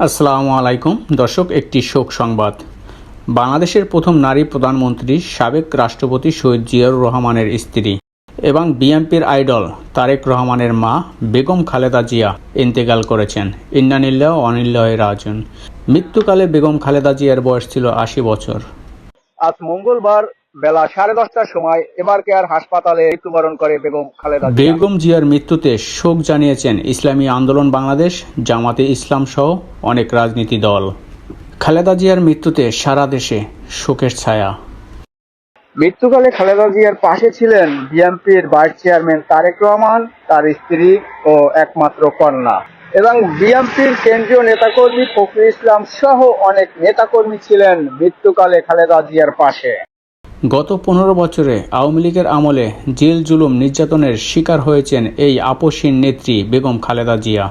আসসালামু আলাইকুম দর্শক, একটি শোক সংবাদ। বাংলাদেশের প্রথম নারী প্রধানমন্ত্রী সাবেক রাষ্ট্রপতি শহীদ জিয়াউর রহমানের স্ত্রী এবং বিএনপির আইডল তারেক রহমানের মা বেগম খালেদা জিয়া ইন্তেকাল করেছেন। ইন্না লিল্লাহি ওয়া ইন্না ইলাইহি রাজিউন। মৃত্যুকালে বেগম খালেদা জিয়ার বয়স ছিল ৮০ বছর। আজ মঙ্গলবার বেলা 10:30টার সময় এমআর কেয়ার হাসপাতালে মৃত্যুবরণ করে বেগম খালেদা জিয়া। বেগম জিয়ার মৃত্যুতে শোক জানিয়েছেন ইসলামী আন্দোলন বাংলাদেশ, জামাতে ইসলাম সহ অনেক রাজনীতি দল। খালেদা জিয়ার মৃত্যুতে সারা দেশে শোকের ছায়া। মৃত্যুকালে খালেদা জিয়ার পাশে ছিলেন বিএনপির ভাইস চেয়ারম্যান তারেক রহমান, তার স্ত্রী ও একমাত্র কন্যা, এবং বিএনপির কেন্দ্রীয় নেতাকর্মী ফখরুল ইসলাম সহ অনেক নেতাকর্মী ছিলেন মৃত্যুকালে খালেদা জিয়ার পাশে। গত ১৫ বছরে আওয়ামী লীগের আমলে জেল জুলুম নির্যাতনের শিকার হয়েছেন এই আপসহীন নেত্রী বেগম খালেদা জিয়া।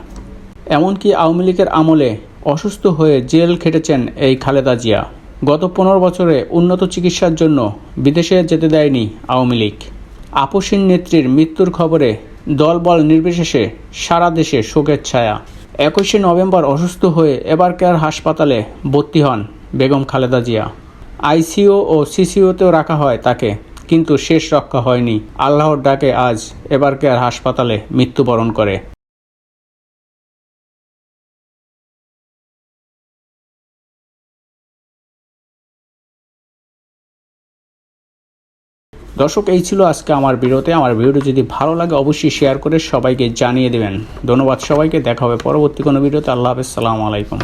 এমনকি আওয়ামী লীগের আমলে অসুস্থ হয়ে জেল খেটেছেন এই খালেদা জিয়া। গত ১৫ বছরে উন্নত চিকিৎসার জন্য বিদেশে যেতে দেয়নি আওয়ামী লীগ। আপসহীন নেত্রীর মৃত্যুর খবরে দলবল নির্বিশেষে সারা দেশে শোকের ছায়া। ২১শে নভেম্বর অসুস্থ হয়ে এমআর কেয়ার হাসপাতালে ভর্তি হন বেগম খালেদা জিয়া। আইসিইউ ও সিসিইউতেও রাখা হয় তাকে, কিন্তু শেষ রক্ষা হয়নি। আল্লাহর ডাকে আজ এমআর কেয়ার হাসপাতালে মৃত্যুবরণ করে। দর্শক, এই ছিল আজকে আমার ভিডিওতে। আমার ভিডিওটি যদি ভালো লাগে অবশ্যই শেয়ার করে সবাইকে জানিয়ে দেবেন। ধন্যবাদ সবাইকে। দেখা হবে পরবর্তী কোনো ভিডিওতে। আল্লাহ হাফেজ, সালামু আলাইকুম।